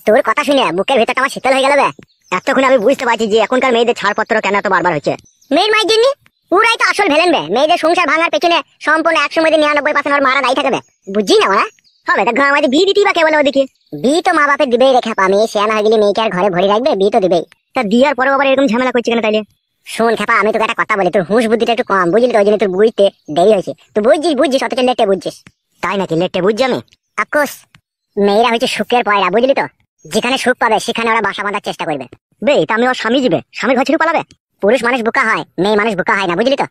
তোর কথা শুনে বুকের ভেতরটা আমার শীতল হয়ে গেল বে। এতক্ষণ আমি বুঝতে পারছি যে এখনকার মেয়েদের ছাড়পত্র কেন এত বারবার হচ্ছে। মেয়ের মায়ের জন্য ওরাই তো আসল ভেলেন বে। মেয়েদের সংসার ভাঙার পেছনে সম্পূর্ণ 100% ওর মারা দায়ী থাকে বে। বুঝছি না ওরা হবে তা গাঁ মাঝে বিয়ে দিতেই বা কে বলে ওদিকে। বিয়ে তো মা বাপের দিবেই রেখে পা, মেয়ে শেয়ানা হয়ে গেলে মেয়েকে আর ঘরে ভরে রাখবে, বিয়ে তো দিবেই। তা দিয়ার পরেও আবার এরকম ঝামেলা করছে কেন তাইলে? শোন খেপা, আমি তোকে একটা কথা বলি, তোর হুঁশ বুদ্ধিটা একটু কম, বুঝলি তো, ওই জন্য তোর বুঝতে দেরি হয়েছে। তুই বুঝছিস অথচ লেটে বুঝছিস। তাই নাকি? লেটে বুঝছি আমি? আফকোর্স মেয়েরা হচ্ছে সুখের পয়রা, বুঝলি তো। যেখানে সুখ পাবে সেখানে ওরা বাসা বাঁধার চেষ্টা করবে বে। তা আমি ওর স্বামী যাবে, স্বামীর ঘর ছেড়ে পালাবে? পুরুষ মানুষ বোকা হয়, মেয়ে মানুষ বোকা হয় না, বুঝলি তো।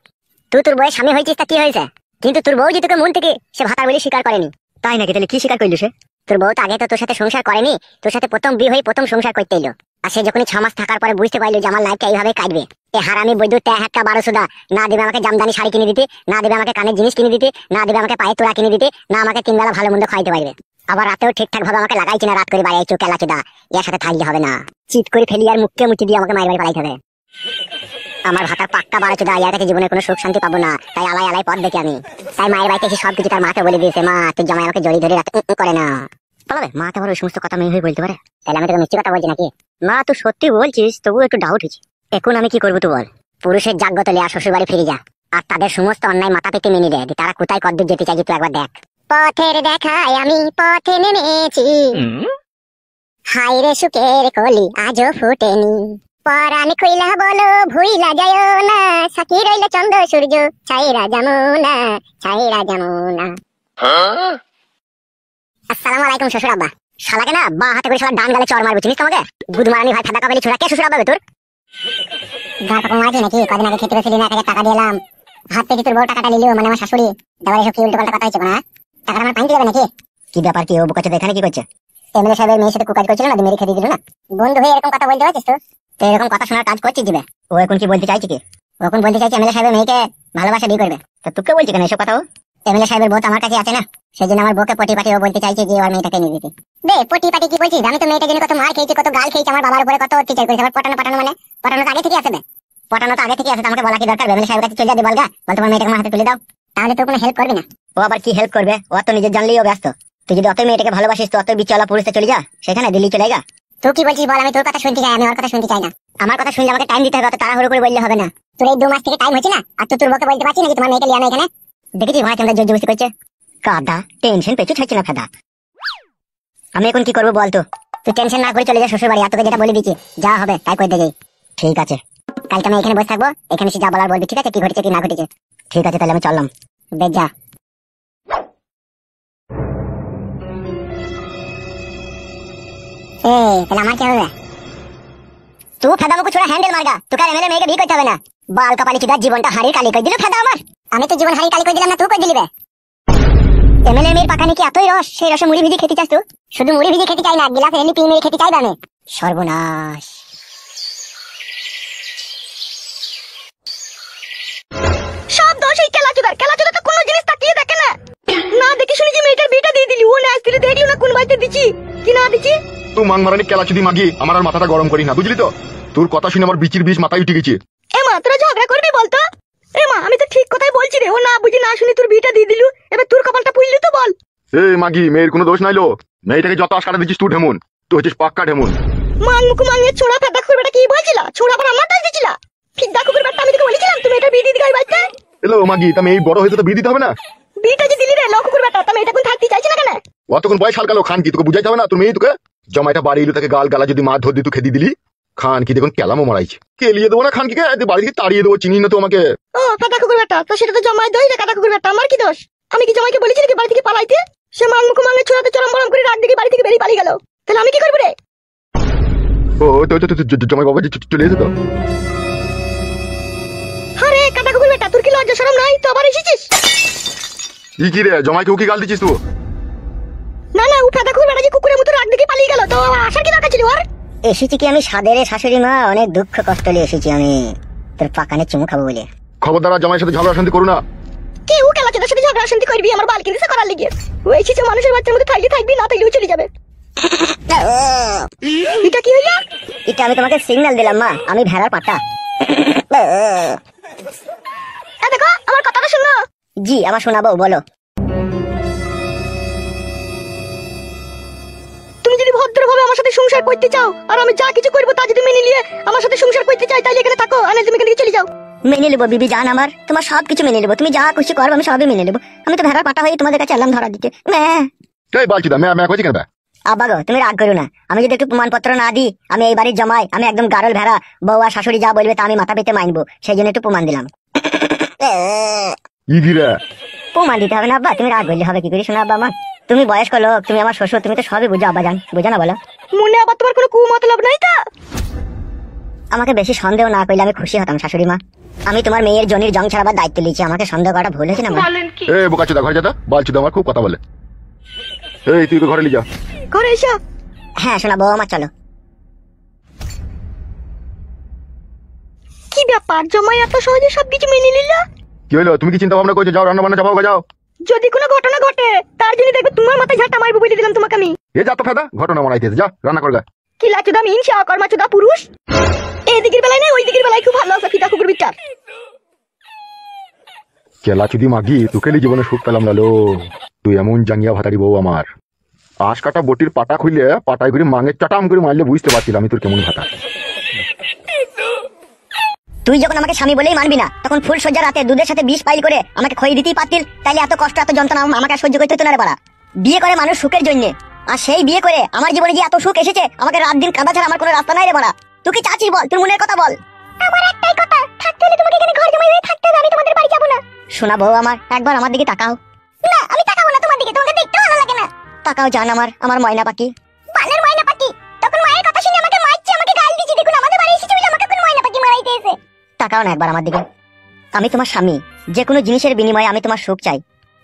তুই তোর বউয়ের স্বামী হয়েছিস তা কি হয়েছে, কিন্তু তোর বউ যে তোকে মন থেকে সে ভাতার বলে স্বীকার করেনি। তাই নাকি? তাহলে কি স্বীকার করলি সে? তোর বউ তো আগে তো তোর সাথে সংসার করেনি, তোর সাথে প্রথম বিয়ে হয়ে প্রথম সংসার করতে এলো। আর সে যখনই 6 মাস থাকার পরে বুঝতে পারলো যে আমার লাইফটা এইভাবে কাটবে, এ হারামি বৈদ্যুৎ একটা 1200 না দেবে আমাকে জামদানি শাড়ি কিনে দিতে, না দেবে আমাকে কানের জিনিস কিনে দিতে, না দেবে আমাকে পায়ের তোড়া কিনে দিতে, না আমাকে 3 বেলা ভালো মন্দ খাইতে পারবে। আবার রাতেও ঠিকঠাক ভাবে আমাকে লাগাইছে না, রাত করে বাড়ি আইছো কেলা চোদা, এর সাথে থাকলে হবে না। চিট করে ফেলি আর মুখে মুচি দিয়ে আমাকে মায়ের বাড়ি পালাইতে হবে। আমার ভাতার পাক্কা 12 চোদা, এর কাছে জীবনে কোনো সুখ শান্তি পাবো না। তাই আলাই আলাই পথ দেখি আমি। তাই মায়ের বাড়িতে এসে সবকিছু তার মাকে বলে দিয়েছে, মা তুই জামাই আমাকে জড়িয়ে ধরে করে না। পালাবে মা তো আবার ওই সমস্ত কথা মেয়ে হয়ে বলতে পারে? তাহলে আমি তোকে মিথ্যে কথা বলছি নাকি? না তুই সত্যি বলছিস, তবু একটু ডাউট হচ্ছে। এখন আমি কি করবো তুই বল? পুরুষের জাগ্রত লিয়া শ্বশুর বাড়ি ফিরে যা, আর তাদের সমস্ত অন্যায় মাথা পেতে মেনে দেয়। তারা কোথায় কদ্দূর যেতে চাই তুই একবার দেখ। পথের দেখায় আমি পথে নেমেছি, হায় রে সুখের কলি আজও ফুটেনি। পরাণ কইলা বলো ভুইলা যায় না, সাকি রইলে চন্দ্র সূর্য ছাইরা যামুনা, ছাইরা যামুনা। আসসালামু আলাইকুম শ্বশুর আব্বা। শালাকে না বা হাতে করে শালা ডান গালে চড় মারবো, চিনিস তোমাকে? গুদমারানি ভাই ফাদা কাবেলি ছোড়া। কে শ্বশুর আব্বা তোর? গাঁ পাকা মারবি নাকি? কদিন আগে খেতে গেছিলি না, তাকে টাকা দিলাম, হাত পেতে তোর বউ টাকাটা নিলিও, মানে আমার শাশুড়ি। এবার এসব কি উল্টো পাল্টা কথা হয়েছে না? টাকাটা আমার পাইতে যাবে নাকি? কি ব্যাপার কি? ও বোকাচোদা এখানে কি করছে? এমএলএ সাহেবের মেয়ের সাথে কুকাজ করছিল না, মেরে খেতে দিল না। বন্ধু হয়ে এরকম কথা বলতে পারছিস তো? তো এরকম কথা শোনার কাজ করছিস দিবে। ও এখন কি বলতে চাইছে কি? ও এখন বলতে চাইছে এমএলএ সাহেবের মেয়েকে ভালোবাসা বিয়ে করবে। তা তোকে বলছি কেন এসব কথা? ও এমএলএ সাহেবের বউ আমার কাছে আছে না, সেই জন্য আমার বউকে পটি পাটি ও বলতে চাইছে যে ওর মেয়েটাকে নিয়ে দিতে। বে পটি পাটি কি বলছিস? আমি তো মেয়েটার জন্য কত মার খেয়েছি, কত গাল খেয়েছি, আমার বাবার উপরে কত অত্যাচার করেছি। আমার পটানো মানে পটানো তো আগে থেকে আছে। পটানো তো আগে থেকে আছে, আমাকে বলা কি দরকার? এমএলএ সাহেবের কাছে চলে যা, বলগা বল তোমার মেয়েটাকে আমার হাতে তুলে দাও। তাহলে তো কোনো হেল্প করবি না? ও আবার কি হেল্প করবে? ও তো নিজের জানলেই ও ব্যস্ত। তুই যদি অত মেয়েটাকে ভালোবাসিস তো অত বিচলা পুরুষে চলে যা, সেখানে দিল্লি চলে যা। তুই কি বলছিস বল? আমি তোর কথা শুনতে চাই, আমি ওর কথা শুনতে চাই না। আমার কথা শুনলে আমাকে টাইম দিতে হবে, অত তাড়াহুড়ো করে বললে হবে না। তোর এই 2 মাস থেকে টাইম হচ্ছে না, আর তুই তোর বউকে বলতে পারছিস নাকি তোমার মেয়েকে লিয়ে আনো এখানে? দেখেছিস ভাই তোমরা জোর জবরদস্তি করছে। কাদা টেনশন পেছু ছাড়ছে না ফাদা। আমি এখন কি করবো বল? তো তুই টেনশন না করে চলে যা শ্বশুর বাড়ি, আর তোকে যেটা বলে দিচ্ছি যা হবে তাই করে দেগে। ঠিক আছে, কালকে আমি এখানে বসে থাকবো, এখানে সে যা বলার বলবি, ঠিক আছে? কি ঘটেছে কি না ঘটেছে। ঠিক আছে তাহলে আমি চললাম। বেশ যা। তাহলে আমার কি হবে? তুই ফেদা মুখ ছোড়া হ্যান্ডেল মারগা, তোকে আর এমএলএ মেয়েকে বিয়ে করতে হবে না। বাল কপালি চিদার জীবনটা হাড়ির কালি করে দিল ফেদা আমার। আমি তো জীবন হাড়ির কালি করে দিলাম না, তুই করে দিলি বে। এমএলএ মেয়ের পাকা নাকি এতই রস, সেই রসে মুড়ি ভিজে খেতে চাস তুই? শুধু মুড়ি ভিজে খেতে চাই না, গিলাসে এলি পিন মেরে খেতে চাই আমি। সর্বনাশ। সব দোষ এই কেলাচোদার। কেলাচোদা তো কোনো জিনিস তাকিয়ে দেখে না, না দেখে শুনে যে মেয়েটার বিয়েটা দিয়ে দিলি। ও না আসলে দেখলি না কোন বাড়িতে দিচ্ছি কি না দিচ্ছি। তুই মাংমারানি কেলাচুদি মাগি, আমার আর মাথাটা গরম করি না, বুঝলি তো? তোর কথা শুনে আমার বিচির বিষ মাথায় উঠে গেছে। এ মা তোরা ঝগড়া করবি বলতো? এ মা আমি তো ঠিক কথাই বলছি রে। ও না বুঝি না শুনে তোর বিয়েটা দিয়ে দিলু, এবার তোর কপালটা পুইলি তো বল। এ মাগি, মেয়ের কোনো দোষ নাইলো, মেয়েটাকে যত আশকাটা দিচ্ছিস তুই ঢেমুন, তুই হচ্ছিস পাক্কা ঢেমুন। মান মুখ মাঙে ছোড়া ফেদা করবেটা কি বলছিল? ছোড়া পর আমার দাস দিছিল। ফিদা কুকুরটা আমি তোকে বলেছিলাম তুমি এটা বিয়ে দিয়ে দিই বাড়িতে। এলো মাগি, তা মেয়ে বড় হয়েছে তো বিয়ে দিতে হবে না? বিয়েটা যে দিলি রে লো কুকুরটা, তুমি এটা কোন থাকতে চাইছ না কেন? অতক্ষণ বয়স হালকালো খান কি তোকে বুঝাইতে হবে না? তোর মেয়ে তোকে জমাইটা বাড়ি এলো, তাকে গাল গালা যদি মা ধর দিয়ে তুই খেদি দিলি, খান কি দেখুন কেলামও মারাইছে। কেলিয়ে দেবো না খান কি বাড়ি থেকে তাড়িয়ে দেবো, চিনি না তো আমাকে। ও ফেদা কুকুরটা তো সেটা তো জমাই দই রে। কাটা কুকুরটা আমার কি দোষ? আমি কি জমাইকে বলেছি নাকি বাড়ি থেকে পালাইতে? সে মান মুখ মাঙে ছোড়াতে চরম বরম করে রাত দিকে বাড়ি থেকে বেরিয়ে পালিয়ে গেল। তাহলে আমি কি করব রে? ও তো জমাই বাবা চলে যেত। আরে কাটা কুকুরটা তোর কি লজ্জা শরম নাই? তো আবার এসেছিস? কি রে জমাইকে ও কি গাল দিচ্ছিস তুই? না না, ও ফেদা কুকুরটা যে কুকুরের মতো রাত দিকে পালিয়ে গেল, তো আসার কি দরকার ছিল ওর? এসেছি কি আমি সাদের শাশুড়ি মা, অনেক দুঃখ কষ্ট নিয়ে এসেছি আমি তোর পাকানে চুমু খাবো বলে। খবরদার জামাইয়ের সাথে ঝগড়া শান্তি করো না। কি ও কেলাচোদার সাথে ঝগড়া শান্তি করবি? আমার বাল কিনতে করার লিগে ও এসেছে। মানুষের বাচ্চার মধ্যে থাকলে থাকবি, না থাকলেও চলে যাবে। এটা কি হইয়া? এটা আমি তোমাকে সিগন্যাল দিলাম মা, আমি ভেড়ার পাটা। দেখো আমার কথাটা শুনো। জি আমার শোনাবো, বলো। তুমি যদি ভদ্রভাবে আমার সাথে সংসার সংসার করতে চাও আর আমি যা কিছু করবো তা যদি মেনে নিয়ে আমার সাথে সংসার করতে চাই তাহলে এখানে থাকো, আর তুমি এখান থেকে চলে যাও। মেনে নেবো বিবি জান আমার, তোমার সবকিছু মেনে নেবো, তুমি যা খুশি করো আমি সবই মেনে নেবো। আমি তো ভেড়ার পাটা হয়ে তোমাদের কাছে এলাম ধরা দিতে। এই বলছি দা ম্যা কইছি কেন? আব্বা গো তুমি রাগ করো না, আমি যদি একটু প্রমাণপত্র না দিই আমি এই বাড়ির জমাই, আমি একদম গারল ভেড়া, বউ আর শাশুড়ি যা বলবে তা আমি মাথা পেতে মানবো, সেই জন্য একটু প্রমাণ দিলাম। ইগিরা প্রমাণ দিতে হবে না আব্বা, তুমি রাগ করলে হবে কি করে শোনা আব্বা আমার, তুমি বয়স্ক লোক, তুমি আমার শ্বশুর, তুমি তো সবই বুঝো আব্বা জান, বুঝো না বলো? মনে আবার তোমার কোনো কুমতলব নাই তো? আমাকে বেশি সন্দেহ না করলে আমি খুশি হতাম শাশুড়ি মা। আমি তোমার মেয়ের জনির জং ছাড়াবার দায়িত্ব নিয়েছি, আমাকে সন্দেহ করাটা ভুল হয়েছে না মা? এ বোকাচোদা ঘরে যা, বলছি দা আমার খুব কথা বলে। এই তুই ঘরে নিয়ে যা। ঘরে এসো। হ্যাঁ শোনা বউ আমার চলো। কি ব্যাপার জমাই এত সহজে সবকিছু মেনে নিল? কি হলো, তুমি কি চিন্তা ভাবনা করছো? যাও রান্না বান্না যাও, যাও। যদি কোনো ঘটনা ঘটে তার জন্য দেখবে তোমার মাথায় ঝাঁটা মারবো বলে দিলাম তোমাকে আমি। এ যা তো ফেদা, ঘটনা মানাইতেছে, যা রান্না করগা। কি লাচুদা মিনসা কর্মাচুদা পুরুষ, এই দিকের বেলায় নেই ওই দিকের বেলায় খুব ভালো আছে ফিটা কুকুর বিটার। কেলা চুদি মাগি তোকে জীবনে সুখ পেলাম না লো, তুই এমন জাঙ্গিয়া ভাতারি বউ আমার। আশ কাটা বটির পাটা খুললে পাটায় করে মাঙে চাটাম করে মারলে বুঝতে পারছিলাম আমি তোর কেমন ভাতা। তুই যখন আমাকে স্বামী বলেই মানবি না, তখন ফুল সজ্জা রাতে দুধের সাথে বিষ পাইল করে আমাকে খই দিতেই পারতিল, তাইলে এত কষ্ট এত যন্ত্রণা আমাকে আর সহ্য করতে হতো না রে বাড়া। বিয়ে করে মানুষ সুখের জন্য, আর সেই বিয়ে করে আমার জীবনে যে এত সুখ এসেছে, আমাকে রাত দিন কাঁদা ছাড়া আমার কোনো রাস্তা নাই রে বাড়া। তুই কি চাচ্ছিস বল, তোর মনের কথা বল। আমার একটাই কথা, থাকতে হলে তোমাকে এখানে ঘর জমাই হয়ে থাকতে হবে, আমি তোমাদের বাড়ি যাব না। শোনা বউ আমার, একবার আমার দিকে তাকাও। না আমি তাকাবো না তোমার দিকে, তোমাকে দেখতে ভালো লাগে না। তাকাও জান আমার ময়না পাখি। বালের ময়না পাখি, তখন মায়ের কথা শুনে আমাকে মারছে, আমাকে গাল দিচ্ছে, দেখুন আমাদের বাড়ি এসেছে বলে আমাকে কোন ময়না পাখি মারাইতে এসে। তাকাও না একবার আমার দিকে। আমি তোমার স্বামী, যে কোনো জিনিসের বিনিময়ে আমি তোমার সুখ চাই,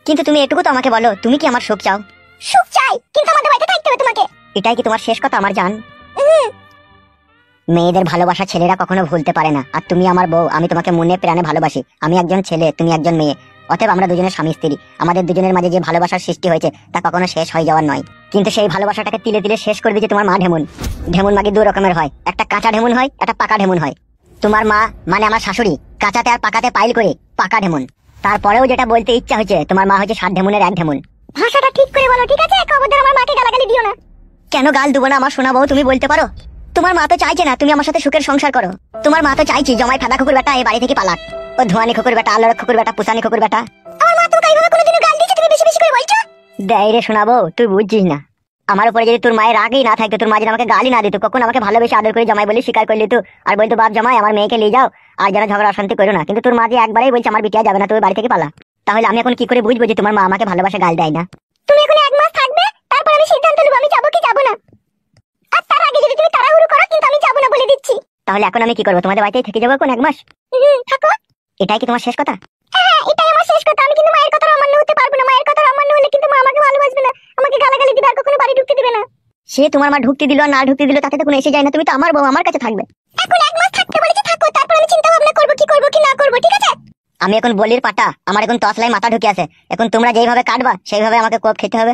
কিন্তু তুমি এটুকু তো আমাকে বলো, তুমি কি আমার সুখ চাও? সুখ চাই, কিন্তু আমাদের বাড়িতে থাকতে হবে তোমাকে। এটাই কি তোমার শেষ কথা আমার জান? মেয়েদের ভালোবাসা ছেলেরা কখনো ভুলতে পারে না, আর তুমি আমার বউ, আমি তোমাকে মনে প্রাণে ভালোবাসি। আমি একজন ছেলে, তুমি একজন মেয়ে, অতএব আমরা দুজনের স্বামী স্ত্রী। আমাদের দুজনের মাঝে যে ভালোবাসার সৃষ্টি হয়েছে তা কখনো শেষ হয়ে যাওয়ার নয়, কিন্তু সেই ভালোবাসাটাকে তিলে তিলে শেষ করে দিয়েছে তোমার মা ঢেমুন। ঢেমুন মাগি দু রকমের হয়, একটা কাঁচা ঢেমুন হয়, একটা পাকা ঢেমুন হয়। তোমার মা মানে আমার শাশুড়ি কাঁচাতে আর পাকাতে পাইল করে পাকা ঢেমুন। তারপরেও যেটা বলতে ইচ্ছা হচ্ছে, তোমার মা হচ্ছে 7 ঢেমুনের 1 ঢেমুন। ভাষাটা ঠিক করে বলো ঠিক আছে, খবরদার আমার মাকে গালাগালি দিও না। কেন গাল দেবো না আমার সোনা বউ, তুমি বলতে পারো। তোমার মা তো চাইছে না তুমি আমার সাথে সুখের সংসার করো, তোমার মা তো চাইছি জমাই ফাদা কুকুর বেটা এই বাড়ি থেকে পালাক। ও ধোয়ানি কুকুর বেটা, আলোর কুকুর বেটা, পুসানি কুকুর বেটা। আমার মা তোমাকে এইভাবে কোনোদিনও গাল দিয়েছে তুমি বেশি বেশি করে বলছো? দেয় রে শোনাবো, তুই বুঝছিস না। আমার উপরে যদি তোর মায়ের রাগই না থাকতো, তোর মা যদি আমাকে গালি না দিত, কখন আমাকে ভালোবেসে আদর করে জামাই বলে স্বীকার করলি তো, আর বলতো বাপ জামাই আমার মেয়েকে নিয়ে যাও, আর যেন ঝগড়া অশান্তি করো না, কিন্তু তোর মা যে একবারই বলছে আমার বিটিয়া যাবে না, তুমি বাড়ি থেকে পালা। তাহলে আমি এখন কি করে বুঝবো যে তোমার মা আমাকে ভালোবাসে গাল দেয় না? তুমি এখন 1 মাস থাকবে, তারপর আমি সিদ্ধান্ত নেব আমি যাবো কি যাবো না। আর তার আগে যদি তুমি তাড়াহুড়ো করো কিন্তু আমি যাবো না বলে দিচ্ছি। তাহলে এখন আমি কি করবো, তোমাদের বাড়িতেই থেকে যাবো এখন 1 মাস? থাকো। এটাই কি তোমার শেষ কথা? হ্যাঁ এটাই আমার শেষ কথা। আমি কিন্তু মায়ের কথা অমান্য হতে পারবো না, মায়ের কথা অমান্য হলে কিন্তু মা আমাকে ভালোবাসবে না, আমাকে গালাগালি দিবে, আর কখনো বাড়ি ঢুকতে দিবে না। সে তোমার মা ঢুকতে দিল আর না ঢুকতে দিল তাতে তো কোনো এসে যায় না, তুমি তো আমার বউ, আমার কাছে থাকবে। এখন 1 মাস থাকতে বলেছি থাকো, তারপর আমি চিন্তা ভাবনা করবো কি করবো কি না করবো, ঠিক আছে? আমি এখন বলির পাটা, আমার এখন তসলাই মাথা ঢুকে আছে, এখন তোমরা যেইভাবে কাটবা সেইভাবে আমাকে কোপ খেতে হবে।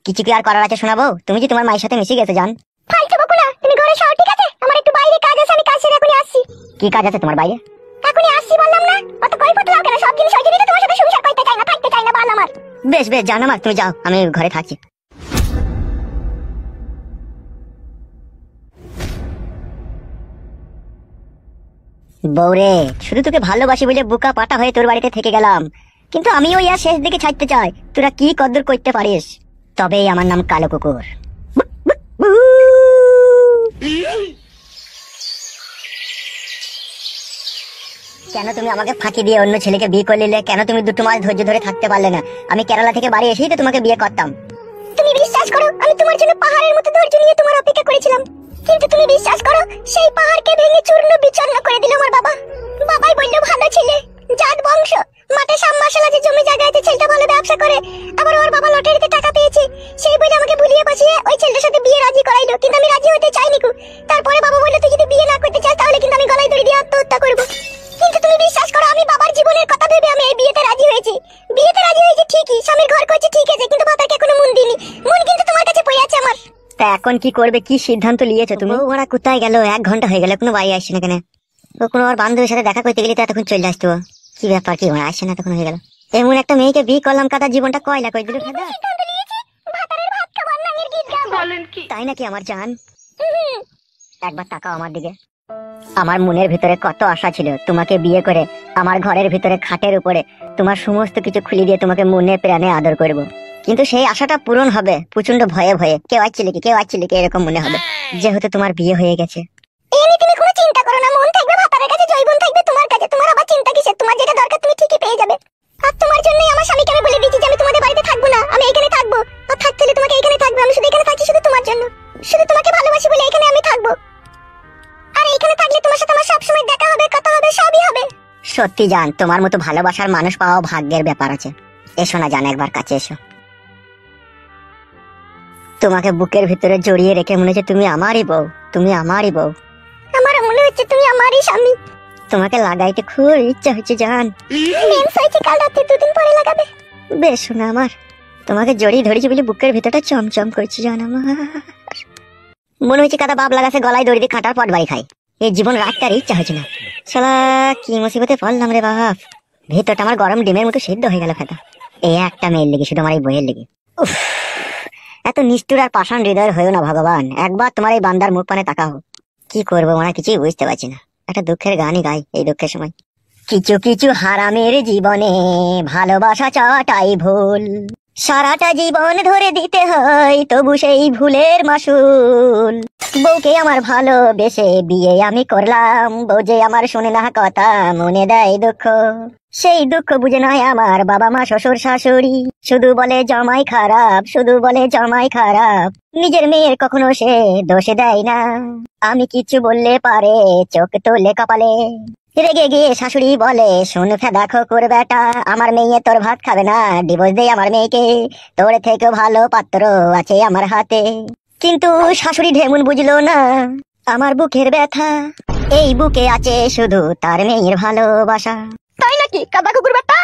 কিছু কি আর করার আছে শোনাবো? তুমি যে তোমার মায়ের সাথে মিশে গেছে জান। ফালতু বকো না, তুমি ঘরে যাও ঠিক আছে? আমার একটু বাইরে কাজ আছে, আমি কাজ সেরে এখনই আসছি। কি কাজ আছে তোমার বাইরে? এখনই আসছি বললাম না, অত কই পড়তে লাও কেন? সব জিনিস ওই জন্যই তো তোমার সাথে সংসার করতে চাই না, থাকতে চাই না, বাল আমার। বেশ বেশ জান আমার, তুমি যাও, আমি ঘরে থাকছি। বউরে, শুধু তোকে ভালোবাসি বলে বুকা পাটা হয়ে তোর বাড়িতে থেকে গেলাম, কিন্তু আমিও ইয়া শেষ দিকে ছাড়তে চাই, তোরা কি কদ্দুর করতে পারিস, তবেই আমার নাম কালো কুকুর। কেন তুমি আমাকে ফাঁকি দিয়ে অন্য ছেলেকে বিয়ে করে নিলে? কেন তুমি 2 মাস ধৈর্য ধরে থাকতে পারলে না? আমি কেরালা থেকে বাড়ি এসেই তো তোমাকে বিয়ে করতাম। তুমি বিশ্বাস করো, আমি তোমার জন্য পাহাড়ের মতো ধৈর্য নিয়ে তোমার অপেক্ষা করেছিলাম, কিন্তু তুমি বিশ্বাস করো সেই পাহাড়কে ভেঙে চূর্ণ বিচূর্ণ করে দিল আমার বাবা। বাবাই বলল ভালো ছেলে, জাত বংশ, মাঠে সামমাশাল আছে, জমি জায়গা আছে, ছেলেটা ভালো ব্যবসা করে, আবার ওর বাবা লটারিতে টাকা পেয়েছে, সেই বলে আমাকে ভুলিয়ে বাঁচিয়ে ওই ছেলেটার সাথে বিয়ে রাজি করাইলো, কিন্তু আমি রাজি হতে চাইনি। তারপরে বাবা বলল তুই যদি বিয়ে না করতে চাস তাহলে কিন্তু আমি গলায় দড়ি দিয়ে আত্মহত্যা করবো। কিন্তু তুমি বিশ্বাস করো, আমি বাবার জীবনের কথা ভেবে আমি এই বিয়েতে রাজি হয়েছি। বিয়েতে রাজি হয়েছি ঠিকই, স্বামীর ঘর করছি ঠিক আছে, কিন্তু বাবাকে এখনো মন দিইনি, মন কিন্তু তোমার কাছে পড়ে আছে আমার। তা এখন কি করবে, কি সিদ্ধান্ত নিয়েছো তুমি? ওরা কোথায় গেল? 1 ঘন্টা হয়ে গেল, কোনো বাড়ি আসছে না কেন? ও কোনো আর বান্ধবীর সাথে দেখা করতে গেলে তো এতক্ষণ চলে আসতো। কি ব্যাপার, কি ওরা আসছে না তখন হয়ে গেল? এমন একটা মেয়েকে বিয়ে করলাম, কাদার জীবনটা কয়লা করে দিল। তাই নাকি আমার জান? একবার তাকাও আমার দিকে। আমার মনের ভিতরে কত আশা ছিল তোমাকে বিয়ে করে আমার ঘরের ভিতরে খাটের উপরে তোমার সমস্ত কিছু খুলে দিয়ে তোমাকে মনে প্রাণে আদর করব। কিন্তু সেই আশাটা পূরণ হবে প্রচন্ড ভয়ে ভয়ে, কেউ আসছিল কি এরকম মনে হবে, যেহেতু তোমার বিয়ে হয়ে গেছে। এমনি তুমি কোনো চিন্তা করো না, মন থাকবে ভাতারের কাছে, জৈবন থাকবে তোমার কাছে, তোমার আবার চিন্তা কিসের? তোমার যেটা দরকার তুমি ঠিকই পেয়ে যাবে। আর তোমার জন্যই আমার স্বামীকে আমি বলে দিয়েছি যে আমি তোমাদের বাড়িতে থাকবো না, আমি এখানে থাকবো। আর থাকতে হলে তোমাকে এখানে থাকবে, আমি শুধু এখানে থাকি শুধু তোমার জন্য, শুধু তোমাকে ভালোবাসি বলে এখানে আমি থাকবো। আর এখানে থাকলে তোমার সাথে আমার সবসময় দেখা হবে, কথা হবে, সবই হবে। সত্যি জান, তোমার মতো ভালোবাসার মানুষ পাওয়া ভাগ্যের ব্যাপার আছে। এসো না জান, একবার কাছে এসো। তোমাকে বুকের ভিতরে জড়িয়ে রেখে মনে হচ্ছে তুমি আমারই বউ, তুমি আমারই বউ। আমার মনে হচ্ছে তুমি আমারই স্বামী। তোমাকে লাগাইতে খুব ইচ্ছা হচ্ছে জান। মেন্স হয়েছে কাল রাতে, 2 দিন পরে লাগাবে। বেশ শোনা আমার, তোমাকে জড়িয়ে ধরেছি বলে বুকের ভিতরটা চমচম করছে জান আমার। মনে হচ্ছে কাদা বাপ লাগাছে গলায় দড়ি দিয়ে কাটার পট বাই খাই। এই জীবন রাখতে আর ইচ্ছা হচ্ছে না। শালা কি মুসিবতে পড়লাম রে বাপ, ভেতরটা আমার গরম ডিমের মতো সিদ্ধ হয়ে গেল ফেটা। এই একটা মেয়ের লেগে, শুধু আমার এই বইয়ের লেগে। উফ, এত নিষ্ঠুর আর পাষাণ হৃদয়ের হয়েও না ভগবান, একবার তোমার এই বান্দার মুখ পানে তাকাও। কি করবো মানে কিছুই বুঝতে পারছি না। একটা দুঃখের গানই গাই এই দুঃখের সময়। কিছু কিছু হারামের জীবনে ভালোবাসা চাটাই ভুল, সারাটা জীবন ধরে দিতে হয় তবু সেই ভুলের মাসুল। বউকে আমার ভালোবেসে বিয়ে আমি করলাম, বউ যে আমার শুনে না কথা, মনে দেয় দুঃখ। সেই দুঃখ বুঝে নয় আমার বাবা মা শ্বশুর শাশুড়ি, শুধু বলে জামাই খারাপ, শুধু বলে জামাই খারাপ। নিজের মেয়ের কখনো সে দোষে দেয় না, আমি কিছু বললে পারে চোখ তোলে কপালে। রেগে গিয়ে শাশুড়ি বলে, শোন ফেদা খোকুর বেটা, আমার মেয়ে তোর ভাত খাবে না, ডিভোর্স দে আমার মেয়েকে, তোর থেকে ভালো পাত্র আছে আমার হাতে। কিন্তু শাশুড়ি ঢেমুন বুঝলো না আমার বুকের ব্যথা, এই বুকে আছে শুধু তার মেয়ের ভালোবাসা। তাই নাকি কাদা কুকুর বেটা?